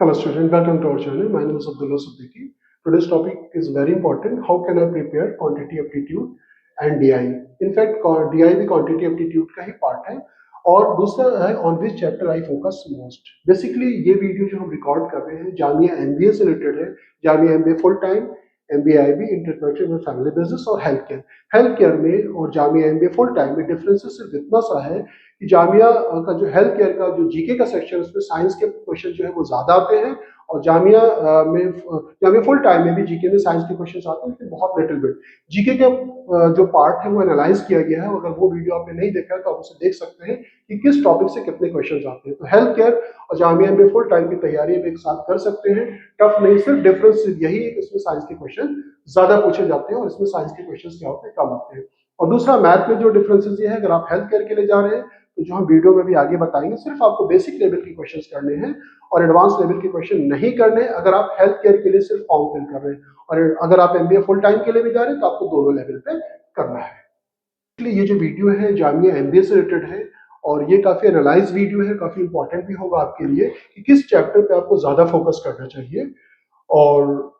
Hello student, welcome to our channel. My name is Abdullah Siddiqui. Today's topic is very important. How can I prepare quantity aptitude and DI? In fact, DI भी quantity aptitude का ही part है और दूसरा है on which chapter I focus most. Basically ये video जो हम record कर रहे हैं जामिया MBA से रिलेटेड है. Jamia MBA full time, MBA IB interpretive में फैमिली बिजनेस और हेल्थ केयर. हेल्थ केयर में और जामिया MBA फुल टाइम में डिफरेंसेस सिर्फ इतना सा है कि जामिया का जो हेल्थ केयर का जो जीके का सेक्शन है उसमें साइंस के क्वेश्चन जो है वो ज्यादा आते हैं और जामिया फुल टाइम में भी जीके में साइंस के क्वेश्चन आते हैं लेकिन बहुत लिटिल बिट जीके के जो पार्ट है वो एनालाइज किया गया है। अगर वो वीडियो आपने नहीं देखा है तो आप उसे देख सकते हैं कि किस टॉपिक से कितने क्वेश्चन आते हैं। तो हेल्थ केयर और जामिया में फुल टाइम की तैयारी आप एक साथ कर सकते हैं। टफ नहीं, सिर्फ डिफरेंस यही है कि इसमें साइंस के क्वेश्चन ज्यादा पूछे जाते हैं और इसमें साइंस के क्वेश्चन क्या होते हैं, कम होते हैं। और दूसरा मैथ में जो डिफरेंसेस ये है, अगर आप हेल्थ केयर के लिए जा रहे हैं तो जो हम वीडियो में भी आगे बताएंगे सिर्फ आपको बेसिक लेवल के क्वेश्चंस करने हैं और एडवांस लेवल के क्वेश्चन नहीं करने अगर आप हेल्थ केयर के लिए सिर्फ फॉर्म फिल कर रहे हैं। और अगर आप एमबीए फुल टाइम के लिए भी जा रहे हैं तो आपको दोनों लेवल पे करना है। इसलिए ये जो वीडियो है जामिया एमबीए से रिलेटेड है और ये काफी एनालाइज वीडियो है, काफी इंपॉर्टेंट भी होगा आपके लिए कि किस चैप्टर पे आपको ज्यादा फोकस करना चाहिए। और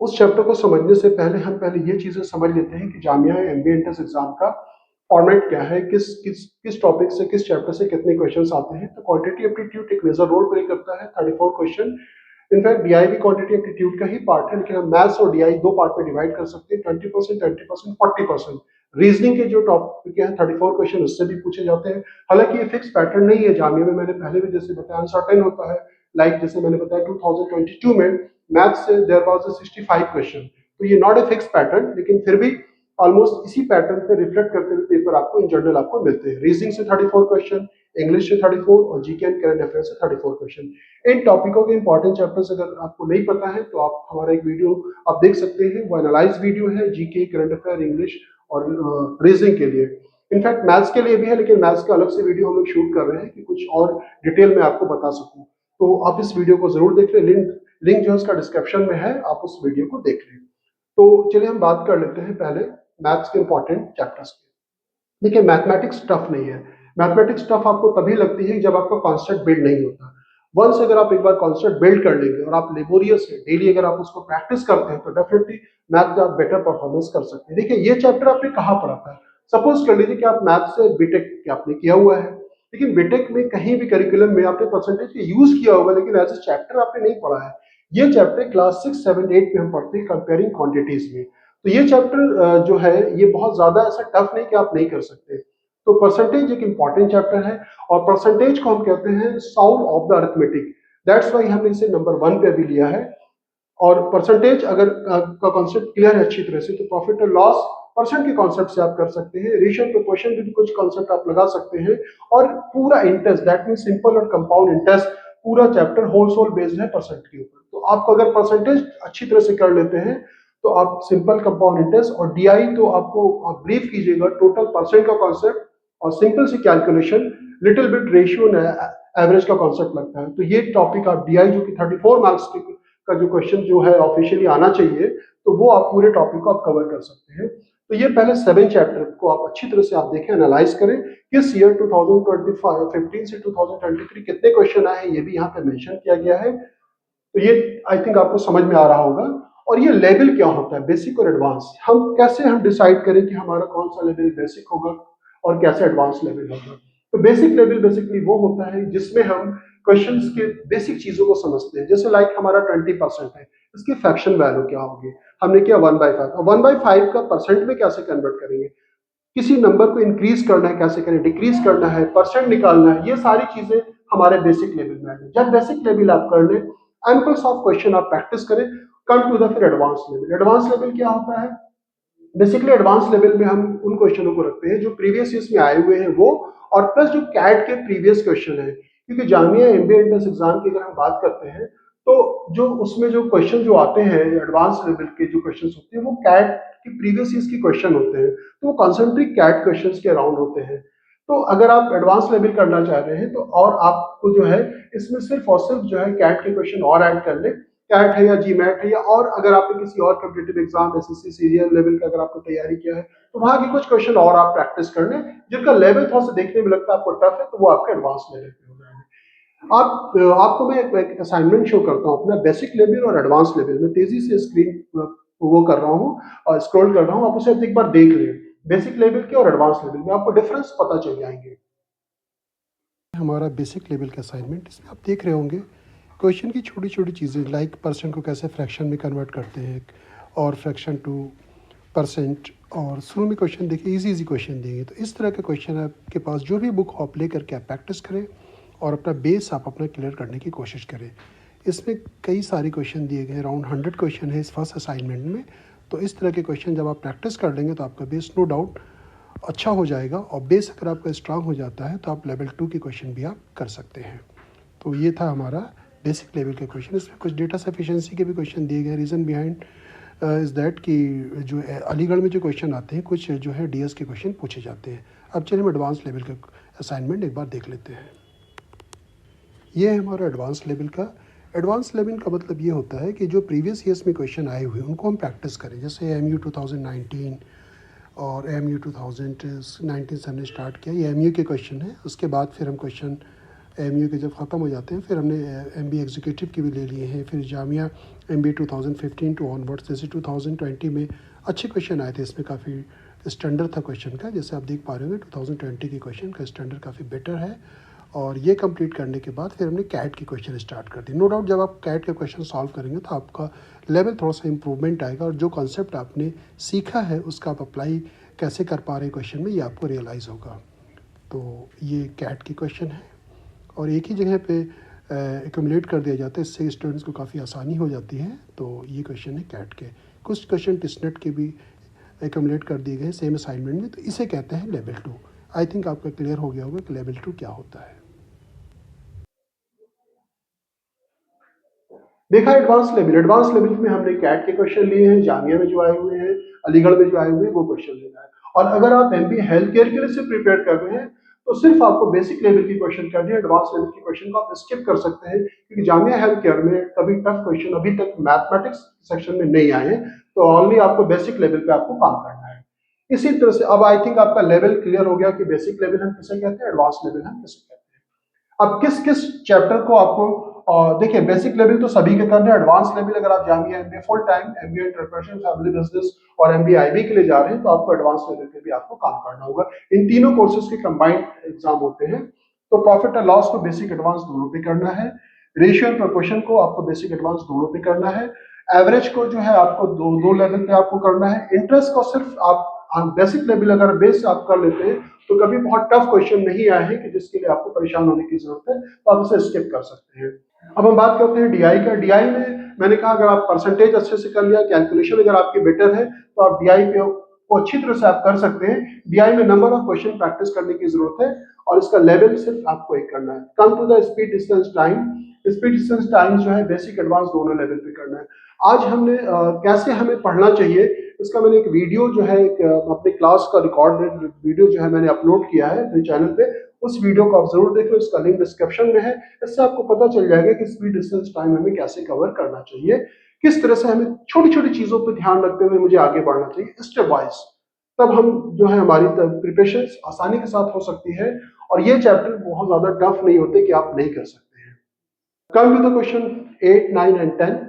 उस चैप्टर को समझने से पहले हम ये चीजें समझ लेते हैं कि जामिया एमबीए एंट्रेंस एग्जाम का फॉर्मेट क्या है, किस किस किस टॉपिक से किस चैप्टर से कितने क्वेश्चंस आते हैं। तो क्वांटिटी एप्टीट्यूड एक मेजर रोल प्ले करता है, 34 क्वेश्चन। इनफैक्ट डीआई भी क्वांटिटी एप्टीट्यूड का ही पार्ट है लेकिन हम मैथ्स और डीआई दो पार्ट में डिवाइड कर सकते हैं, 20%, 20%, 40%। रीजनिंग के जो टॉपिक हैं 34 क्वेश्चन उससे भी पूछे जाते हैं। हालांकि ये फिक्स पैटर्न नहीं है जामिया में, मैंने पहले भी जैसे बताया अनसर्टेन होता है। लाइक जैसे मैंने बताया 2022 में मैथ्स से देयर वाज 65 क्वेश्चन, तो ये नॉट ए फिक्स पैटर्न लेकिन फिर भी ऑलमोस्ट इसी पैटर्न पे रिफ्लेक्ट करते हुए पेपर आपको इन जनरल आपको मिलते हैं। रीजनिंग से 34 क्वेश्चन, इंग्लिश से 34 और जीके एंड करंट अफेयर से 34 क्वेश्चन। इन टॉपिकों के इंपॉर्टेंट चैप्टर्स अगर आपको नहीं पता है तो आप हमारा एक वीडियो आप देख सकते हैं, वो एनालाइज वीडियो है जीके, करंट अफेयर, इंग्लिश और रीजनिंग के लिए। इनफैक्ट मैथ्स के लिए भी है लेकिन मैथ्स का अलग से वीडियो हम लोग शूट कर रहे हैं कि कुछ और डिटेल में आपको बता सकूं। तो आप इस वीडियो को जरूर देख लें, लिंक जो है उसका डिस्क्रिप्शन में है, आप उस वीडियो को देख लें। तो चलिए हम बात कर लेते हैं पहले मैथ्स के इंपॉर्टेंट चैप्टर्स की। देखिए मैथमेटिक्स टफ नहीं है। मैथमेटिक्स टफ आपको तभी लगती है जब आपका कॉन्सेप्ट बिल्ड नहीं होता। वंस अगर आप एक बार कॉन्सेप्ट बिल्ड कर लेंगे और आप लेबोरियस है डेली अगर आप उसको प्रैक्टिस करते हैं तो डेफिनेटली मैथ का आप बेटर परफॉर्मेंस कर सकते हैं। देखिए ये चैप्टर आपने कहाँ पढ़ा था, सपोज कर लीजिए कि आप मैथ से बीटेक आपने किया हुआ है लेकिन बीटेक में कहीं भी करिकुलम में आपने परसेंटेज का यूज किया होगा लेकिन एज ए चैप्टर आपने नहीं पढ़ा है। ये चैप्टर क्लास 6, 7, 8 में हम पढ़ते हैं कंपेयरिंग क्वांटिटीज में। तो ये चैप्टर जो है ये बहुत ज्यादा ऐसा टफ नहीं कि आप नहीं कर सकते। तो परसेंटेज एक इंपॉर्टेंट चैप्टर है और परसेंटेज को हम कहते हैं sound of the arithmetic, that's why हमने इसे नंबर 1 पे भी लिया है। और परसेंटेज अगर का कॉन्सेप्ट क्लियर है अच्छी तरह से तो प्रॉफिट और लॉस परसेंट के कॉन्सेप्ट से आप कर सकते हैं। रेशियो प्रोपोर्शन भी कुछ कॉन्सेप्ट आप लगा सकते हैं और पूरा इंटरेस्ट दैट मीन सिंपल और कंपाउंड इंटरेस्ट पूरा चैप्टर होल सोल बेस्ड है परसेंट के ऊपर। तो आपको अगर परसेंटेज अच्छी तरह से कर लेते हैं तो आप सिंपल कंपाउंड इंटरेस्ट और डीआई तो आपको आप ब्रीफ कीजिएगा टोटल परसेंट का कॉन्सेप्ट और सिंपल सी calculation little bit ratio average का कॉन्सेप्ट लगता है। तो ये टॉपिक आप डीआई जो कि 34 मार्क्स का जो क्वेश्चन जो है ऑफिशियली आना चाहिए तो वो आप पूरे टॉपिक को आप कवर कर सकते हैं। तो ये पहले 7 चैप्टर को आप अच्छी तरह से आप देखें, एनालाइज करें किस ईयर 2015 से 2023 कितने क्वेश्चन आए हैं ये भी यहाँ पे मेंशन किया गया है। तो ये आई थिंक आपको समझ में आ रहा होगा। और ये लेवल क्या होता है, बेसिक और एडवांस, हम डिसाइड करें कि हमारा कौन सा लेवल बेसिक होगा और कैसे एडवांस लेवल होगा। तो बेसिक लेवल बेसिकली वो होता है जिसमें हम क्वेश्चंस के बेसिक चीजों को समझते हैं। जैसे लाइक हमारा 20% है, इसकी फ्रैक्शन वैल्यू क्या होगी, हमने किया 1/5, 1/5 का परसेंट में कैसे कन्वर्ट करेंगे, किसी नंबर को इंक्रीज करना है कैसे करें, डिक्रीज करना है, परसेंट निकालना है, ये सारी चीजें हमारे बेसिक लेवल में है। जब बेसिक लेवल आप कर लें, एम्पल्स ऑफ क्वेश्चन आप प्रैक्टिस करें, कम टू द फिर एडवांस लेवल। एडवांस लेवल क्या होता है, बेसिकली एडवांस लेवल में हम उन क्वेश्चनों को रखते हैं जो प्रीवियस ईयर्स में आए हुए हैं वो, और प्लस जो कैट के प्रीवियस क्वेश्चन है। क्योंकि जामिया एमबीए एंट्रेंस एग्जाम की अगर हम बात करते हैं तो जो उसमें जो क्वेश्चन जो आते हैं एडवांस लेवल के जो क्वेश्चन होते हैं वो कैट की प्रीवियस ईयर्स की क्वेश्चन होते हैं, तो वो कॉन्सेंट्रिक कैट क्वेश्चन के अराउंड होते हैं। तो अगर आप एडवांस लेवल करना चाह रहे हैं तो और आपको जो है इसमें सिर्फ और सिर्फ जो है कैट के क्वेश्चन और ऐड कर ले, कैट है या जीमैट है या और अगर आपने किसी और competitive exam SSC serial level का अगर आपको तैयारी किया है तो वहां के कुछ क्वेश्चन और आप प्रैक्टिस कर लें जिनका लेवल थोड़ा सा देखने में लगता है आपको टफ है, तो वो आपका एडवांस लेवल पे हो जाएगा। आपको मैं एक असाइनमेंट शो करता हूँ अपना बेसिक लेवल और एडवांस लेवल में, तेजी से स्क्रीन वो कर रहा हूँ और स्क्रॉल कर रहा हूँ, आप उसे एक बार देख लें। बेसिक लेवल के और एडवांस लेवल में आपको डिफरेंस पता चल जाएंगे। हमारा बेसिक लेवल का असाइनमेंट, इसमें आप देख रहे होंगे क्वेश्चन की छोटी छोटी चीज़ें, लाइक परसेंट को कैसे फ्रैक्शन में कन्वर्ट करते हैं और फ्रैक्शन टू परसेंट, और शुरू में क्वेश्चन देखिए इजी क्वेश्चन देंगे। तो इस तरह के क्वेश्चन आपके पास जो भी बुक आप ले करके आप प्रैक्टिस करें और अपना बेस आप अपना क्लियर करने की कोशिश करें। इसमें कई सारे क्वेश्चन दिए गए, अराउंड 100 क्वेश्चन है इस फर्स्ट असाइनमेंट में। तो इस तरह के क्वेश्चन जब आप प्रैक्टिस कर लेंगे तो आपका बेस नो डाउट अच्छा हो जाएगा, और बेस अगर आपका स्ट्रांग हो जाता है तो आप लेवल 2 के क्वेश्चन भी आप कर सकते हैं। तो ये था हमारा बेसिक लेवल के क्वेश्चन। इसमें कुछ डेटा सफिशिएंसी के भी क्वेश्चन दिए गए। रीज़न बिहाइंड इज़ दैट कि जो अलीगढ़ में जो क्वेश्चन आते हैं कुछ जो है डीएस के क्वेश्चन पूछे जाते हैं। अब चलिए हम एडवांस लेवल का असाइनमेंट एक बार देख लेते हैं। ये है हमारा एडवांस लेवल का। एडवांस लेवल का मतलब ये होता है कि जो प्रीवियस ईयर्स में क्वेश्चन आए हुए हैं उनको हम प्रैक्टिस करें। जैसे एमयू 2019 और एमयू 2019 से हमने स्टार्ट किया, ये एमयू के क्वेश्चन है। उसके बाद फिर हम क्वेश्चन एमयू के जब ख़त्म हो जाते हैं फिर हमने एमबीए एग्जीक्यूटिव के भी ले लिए हैं, फिर जामिया एमबीए 2015 टू ऑनवर्ड्स। जैसे 2020 में अच्छे क्वेश्चन आए थे, इसमें काफ़ी स्टैंडर्ड था क्वेश्चन का। जैसे आप देख पा रहे होंगे 2020 के क्वेश्चन का स्टैंडर्ड काफ़ी बेटर है। और ये कंप्लीट करने के बाद फिर हमने कैट के क्वेश्चन स्टार्ट कर दिए। नो डाउट जब आप कैट के क्वेश्चन सॉल्व करेंगे तो आपका लेवल थोड़ा सा इंप्रूवमेंट आएगा, और जो कॉन्सेप्ट आपने सीखा है उसका आप अप्लाई कैसे कर पा रहे हैं क्वेश्चन में, ये आपको रियलाइज़ होगा। तो ये कैट की क्वेश्चन है और एक ही जगह पे एक्यूमुलेट कर दिया जाता है, इससे स्टूडेंट्स को काफ़ी आसानी हो जाती है। तो ये क्वेश्चन है कैट के। कुछ क्वेश्चन टिस्नेट के भी एक्यूमुलेट कर दिए गए सेम असाइनमेंट में, तो इसे कहते हैं लेवल 2। आई थिंक आपका क्लियर हो गया होगा कि लेवल 2 क्या होता है। देखा एडवांस लेवल में हमने कैट के क्वेश्चन लिए हैं, जामिया में जो आए हुए हैं, अलीगढ़ में जो आए हुए हैं वो क्वेश्चन लेना है। और अगर आप एमबीए हेल्थ केयर के लिए से प्रिपेयर कर रहे हैं तो सिर्फ आपको बेसिक लेवल की क्वेश्चन करनी है, एडवांस लेवल की क्वेश्चन को आप स्किप कर सकते हैं, क्योंकि जामिया हेल्थ केयर में कभी टफ क्वेश्चन अभी तक मैथमेटिक्स सेक्शन में नहीं आए हैं। तो ओनली आपको बेसिक लेवल पे आपको काम करना है। इसी तरह से अब आई थिंक आपका लेवल क्लियर हो गया कि बेसिक लेवल हम किसे कहते हैं, एडवांस लेवल हम किसे कहते हैं। अब किस किस चैप्टर को आपको देखिए बेसिक लेवल तो सभी के करने हैं। एडवांस लेवल अगर आप Jamia MBA full time, MBA entrepreneurship, family business और एमबीए आईबी के लिए जा रहे हैं तो आपको एडवांस लेवल पे भी आपको काम करना होगा। इन तीनों कोर्सेज के कंबाइंड एग्जाम होते हैं। तो प्रॉफिट एंड लॉस को बेसिक एडवांस दोनों पे करना है, रेशियो एंड प्रोपोर्शन को आपको बेसिक एडवांस दोनों पे करना है, एवरेज को जो है आपको दो लेवल पे आपको करना है, इंटरेस्ट को सिर्फ आप बेसिक लेवल अगर बेस आप कर लेते हैं तो कभी बहुत टफ क्वेश्चन नहीं आए हैं कि जिसके लिए आपको परेशान होने की जरूरत है, तो आप उसे स्किप कर सकते हैं। अब हम बात करते हैं डीआई का। डीआई में मैंने कहा अगर आप परसेंटेज अच्छे से कर लिया, कैलकुलेशन अगर आपकी बेटर है तो आप डीआई पे को अच्छी तरह से आप कर सकते हैं। डीआई में नंबर ऑफ क्वेश्चन प्रैक्टिस करने की जरूरत है और इसका लेवल सिर्फ आपको एक करना है। Come to the speed distance time, speed distance time जो है बेसिक एडवांस दोनों लेवल पे करना है। आज हमने कैसे हमें पढ़ना चाहिए इसका मैंने एक वीडियो जो है एक अपने क्लास का रिकॉर्डेड वीडियो जो है मैंने अपलोड किया है अपने चैनल पे। उस वीडियो को आप जरूर देख लो, इसका लिंक डिस्क्रिप्शन में है। इससे आपको पता चल जाएगा कि स्पीड डिस्टेंस टाइम हमें कैसे कवर करना चाहिए, किस तरह से हमें छोटी छोटी चीजों पर ध्यान रखते हुए मुझे आगे बढ़ना चाहिए स्टेप वाइज। तब हम जो है हमारी प्रिपरेशन आसानी के साथ हो सकती है और ये चैप्टर बहुत ज्यादा टफ नहीं होते कि आप नहीं कर सकते हैं। Come to the question 8, 9 and 10,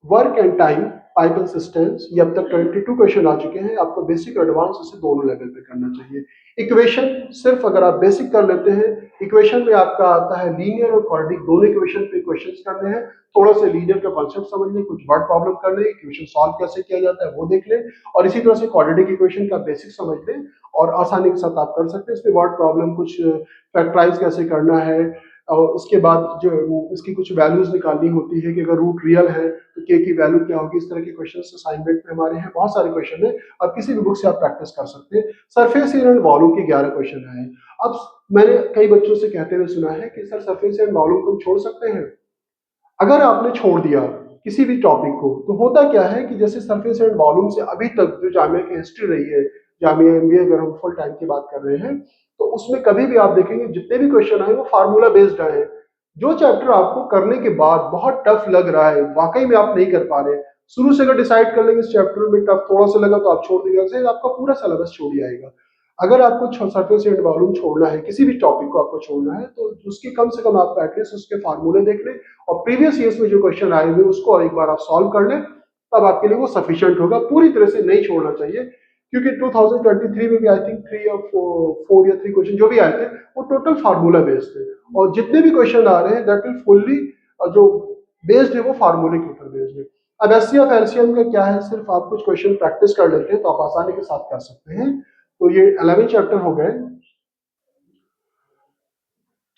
work and time, pipe and systems. ये अब तक 22 क्वेश्चन आ चुके हैं। आपको बेसिक और एडवांस इसे दोनों लेवल पे करना चाहिए। इक्वेशन सिर्फ अगर आप बेसिक कर लेते हैं, इक्वेशन में आपका आता है लीनियर और क्वाड्रेटिक, दोनों इक्वेशन पे क्वेश्चंस करने हैं। थोड़ा सा लीनियर का कॉन्सेप्ट समझ लें, कुछ वर्ड प्रॉब्लम कर लें, इक्वेशन सॉल्व कैसे किया जाता है वो देख लें, और इसी तरह से क्वाड्रेटिक इक्वेशन का बेसिक समझ लें और आसानी के साथ आप कर सकते हैं। इसमें वर्ड प्रॉब्लम, कुछ फैक्टराइज कैसे करना है, और उसके बाद जो इसकी कुछ वैल्यूज निकालनी होती है कि अगर रूट रियल है तो के की वैल्यू क्या होगी। इस तरह के क्वेश्चंस असाइनमेंट में हमारे हैं, बहुत सारे क्वेश्चन है, आप किसी भी बुक से आप प्रैक्टिस कर सकते हैं। सरफेस एरिया एंड वॉल्यूम के 11 क्वेश्चन आए। अब मैंने कई बच्चों से कहते हुए सुना है कि सर सरफेस एंड वॉल्यूम को हम छोड़ सकते हैं। अगर आपने छोड़ दिया किसी भी टॉपिक को तो होता क्या है कि जैसे सरफेस एंड वॉल्यूम से अभी तक जो जामिया की हिस्ट्री रही है, जामिया एमबीए अगर हम फुल टाइम की बात कर रहे हैं तो उसमें कभी भी आप देखेंगे जितने भी क्वेश्चन आए वो फार्मूला बेस्ड आए हैं। जो चैप्टर आपको करने के बाद बहुत टफ लग रहा है, वाकई में आप नहीं कर पा रहे, शुरू से अगर डिसाइड कर लेंगे इस चैप्टर में टफ थोड़ा सा लगा तो आप छोड़ दीजिएगा, आपका पूरा सिलेबस छोड़ ही आएगा। अगर आपको सरफेस एंड वॉल्यूम छोड़ना है, किसी भी टॉपिक को आपको छोड़ना है, तो उसकी कम से कम आप एटलीस्ट उसके फार्मूले देख लें और प्रीवियस ईयर्स में जो क्वेश्चन आए हुए उसको एक बार आप सॉल्व कर लें, तब आपके लिए वो सफिशिएंट होगा। पूरी तरह से नहीं छोड़ना चाहिए, क्योंकि 2023 में भी आई थिंक 3 या 4 या 3 क्वेश्चन जो भी आए थे वो टोटल फार्मूला बेस्ड थे, और जितने भी क्वेश्चन आ रहे हैं दैट विल फुल्ली जो बेस्ड है वो फार्मूले के ऊपर बेस्ड है। अब एचसीएफ एलसीएम का क्या है, सिर्फ आप कुछ क्वेश्चन प्रैक्टिस कर लेते हैं तो आप आसानी के साथ कर सकते हैं। तो ये 11 चैप्टर हो गए।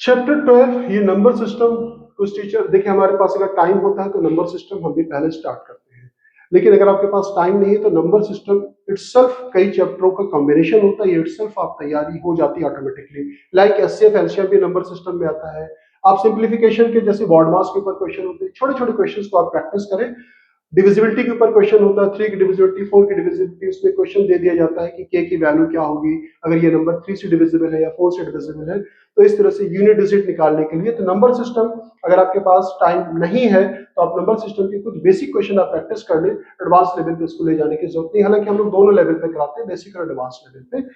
चैप्टर 12 ये नंबर सिस्टम। कुछ टीचर देखिए, हमारे पास अगर टाइम होता है तो नंबर सिस्टम हम भी पहले स्टार्ट करते हैं, लेकिन अगर आपके पास टाइम नहीं है तो नंबर सिस्टम इटसेल्फ कई चैप्टरों का कॉम्बिनेशन होता है, ये इटसेल्फ आप तैयारी हो जाती है ऑटोमेटिकली। लाइक एचसीएफ एलसीएम भी नंबर सिस्टम में आता है। आप सिंप्लीफिकेशन के जैसे बॉड मास के ऊपर क्वेश्चन होते हैं, छोटे छोटे क्वेश्चन को आप प्रैक्टिस करें। डिविजिबिलिटी के ऊपर क्वेश्चन होता है, 3 की डिविजिबिलिटी, 4 की डिविजिबिलिटी, उसमें क्वेश्चन दे दिया जाता है कि k की वैल्यू क्या होगी अगर ये नंबर 3 से डिविजिबल है या 4 से डिविजिबल है। तो इस तरह से यूनिट डिजिट निकालने के लिए तो नंबर सिस्टम, अगर आपके पास टाइम नहीं है तो आप नंबर सिस्टम के कुछ बेसिक क्वेश्चन आप प्रैक्टिस कर लें, एडवांस लेवल पे इसको ले जाने की जरूरत नहीं। हालांकि हम लोग दोनों लेवल पे कराते हैं, बेसिक और एडवांस लेवल पे।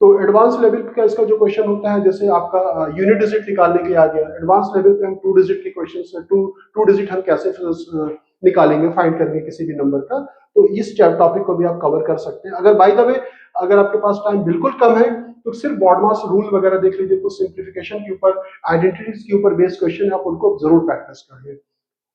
तो एडवांस लेवल का इसका जो क्वेश्चन होता है, जैसे आपका यूनिट डिजिट निकालने के लिए आ गया, एडवांस लेवल पे हम 2 डिजिट के क्वेश्चन, टू डिजिट हम कैसे निकालेंगे, फाइंड करेंगे किसी भी नंबर का, तो इस टॉपिक को भी आप कवर कर सकते हैं। अगर बाय द वे अगर आपके पास टाइम बिल्कुल कम है तो सिर्फ बॉड मास रूल वगैरह देख लीजिए, कुछ सिंप्लीफिकेशन के ऊपर, आइडेंटिटीज के ऊपर बेस्ड क्वेश्चन है, आप उनको जरूर प्रैक्टिस करिए।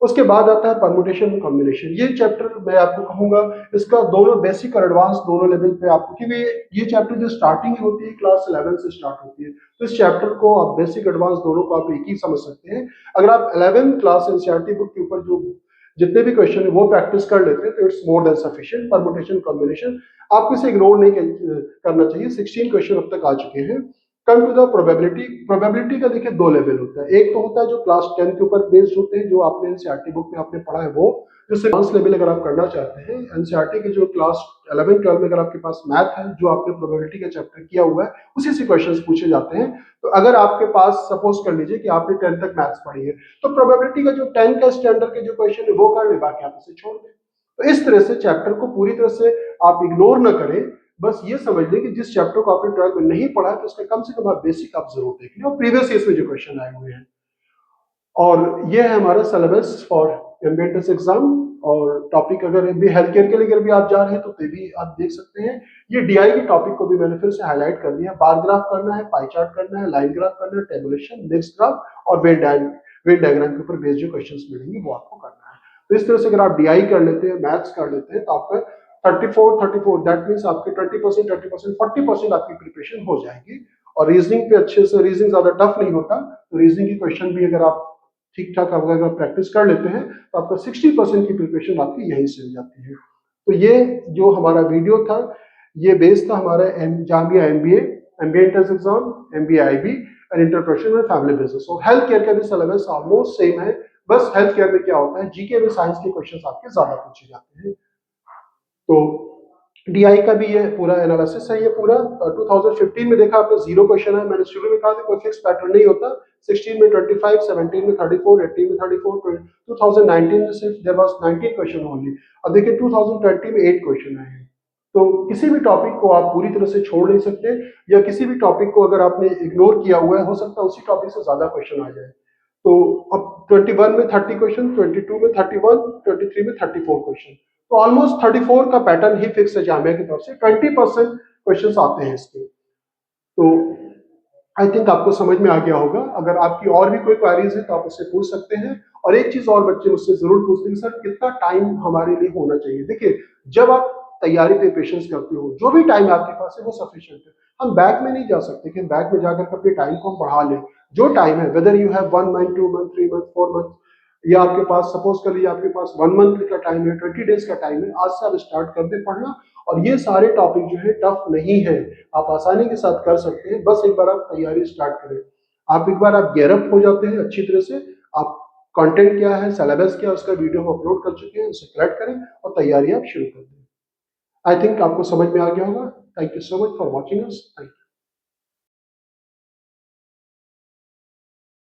उसके बाद आता है परमुटेशन कॉम्बिनेशन। ये चैप्टर मैं आपको कहूंगा इसका दोनों बेसिक और एडवांस दोनों लेवल पे आपको, क्योंकि ये चैप्टर जो स्टार्टिंग होती है क्लास 11 से स्टार्ट होती है, तो इस चैप्टर को आप बेसिक एडवांस दोनों को आप एक ही समझ सकते हैं। अगर आप 11 क्लास एनसीईआरटी बुक के ऊपर जो जितने भी क्वेश्चन है वो प्रैक्टिस कर लेते हैं तो it's more than sufficient. Permutation combination आपको इसे इग्नोर नहीं करना चाहिए। 16 क्वेश्चन अब तक आ चुके हैं। Come to the probability. Probability का देखिए 2 लेवल होता है। एक तो होता है जो क्लास 10 के ऊपर बेस्ड होते हैं, जो आपने एनसीईआरटी बुक में आपने पढ़ा है वो, जो एडवांस लेवल अगर आप करना चाहते हैं एनसीईआरटी के जो क्लास 11 12 में अगर आपके पास मैथ है, जो आपने प्रोबेबिलिटी का चैप्टर किया हुआ है उसी से क्वेश्चंस पूछे जाते हैं। तो अगर आपके पास सपोज कर लीजिए कि आपने 10 तक मैथ्स पढ़ी है, तो प्रोबेबिलिटी का जो 10 का स्टैंडर्ड के जो क्वेश्चन है वो कर ले, बाकी आप इसे छोड़ दें। तो इस तरह से चैप्टर को पूरी तरह से आप इग्नोर ना करें, बस ये समझ लें कि जिस चैप्टर को आपने 12 में नहीं पढ़ा है तो उसका कम से कम आप बेसिक आप जरूर देख लें, और प्रीवियस ईयर्स में जो क्वेश्चन आए हुए हैं। और ये है हमारा सिलेबस फॉर एमबीए एग्जाम। और टॉपिक अगर भी हेल्थ केयर के लिए अगर भी आप जा रहे हैं तो भी आप देख सकते हैं। ये डीआई के टॉपिक को भी मैंने फिर से हाईलाइट कर दिया। बार ग्राफ करना है, पाई चार्ट करना है, लाइन ग्राफ करना है, टेबुलेशन, मिक्स ग्राफ और वेन डायग्राम के ऊपर बेस्ड जो क्वेश्चंस मिलेंगे वो आपको करना है। तो इस तरह से अगर आप डीआई कर लेते हैं, मैथ्स कर लेते हैं, तो आपका 34 दैट मीन्स आपके 20%, 40% आपकी प्रिपरेशन हो जाएगी। और रीजनिंग पे अच्छे से, रीजनिंग ज्यादा टफ नहीं होता, तो रीजनिंग की क्वेश्चन भी अगर आप ठीक ठाक अगर प्रैक्टिस कर लेते हैं तो आपका 60% की प्रिपरेशन आपकी यहीं से हो जाती है। तो ये जो हमारा वीडियो था ये बेस्ड था हमारा Jamia MBA entrance exam, MBA IB और इंटरप्रेशन में फैमिली बिजनेस। और हेल्थ केयर का भी सिलेबस ऑलमोस्ट सेम है, बस हेल्थ केयर में क्या होता है जीके में साइंस के क्वेश्चन आपके ज्यादा पूछे जाते हैं। तो डीआई का भी ये पूरा एनालिसिस है। ये पूरा 2015 में देखा आपने 0 क्वेश्चन है। मैंने शुरू में कहा था कोई फिक्स पैटर्न नहीं होता। 16 में 25, 17 में 34, 18 में 34, 2019 में सिर्फ देयर वाज 19 क्वेश्चन ओनली। अब देखिए 2020 में 8 क्वेश्चन आए हैं। तो किसी भी टॉपिक को आप पूरी तरह से छोड़ नहीं सकते, या किसी भी टॉपिक को अगर आपने इग्नोर किया हुआ है हो सकता है उसी टॉपिक से ज्यादा क्वेश्चन आ जाए। तो अब 21 में 30 क्वेश्चन, 22 में 31, 23 में 34 क्वेश्चन, तो ऑलमोस्ट 34 का पैटर्न ही फिक्स है जामिया की तरफ से। 20% क्वेश्चंस आते हैं इसके। तो आई थिंक आपको समझ में आ गया होगा। अगर आपकी और भी कोई क्वेरीज है तो आप उससे पूछ सकते हैं। और एक चीज और बच्चे मुझसे जरूर पूछते हैं, सर कितना टाइम हमारे लिए होना चाहिए। देखिए जब आप तैयारी प्रिपरेशन करते हो, जो भी टाइम आपके पास है वो सफिशिएंट है। हम बैक में नहीं जा सकते कि बैक में जाकर अपने टाइम को हम बढ़ा लें। जो टाइम है, whether you have 1 month, 2 month, 3 month, 4 month, या आपके पास सपोज कर लीजिए आपके पास 1 मंथ का टाइम है, 20 डेज का टाइम है, आज से आप स्टार्ट कर दें पढ़ना। और ये सारे टॉपिक जो है टफ नहीं है, आप आसानी के साथ कर सकते हैं। बस एक बार आप तैयारी स्टार्ट करें। आप एक बार आप गेयर अप हो जाते हैं अच्छी तरह से, आप कंटेंट क्या है, सिलेबस क्या है, उसका वीडियो हम अपलोड कर चुके हैं, उसे कलेक्ट करें और तैयारी आप शुरू कर दें। आई थिंक आपको समझ में आ गया होगा। Thank you so much for watching us. Thank you.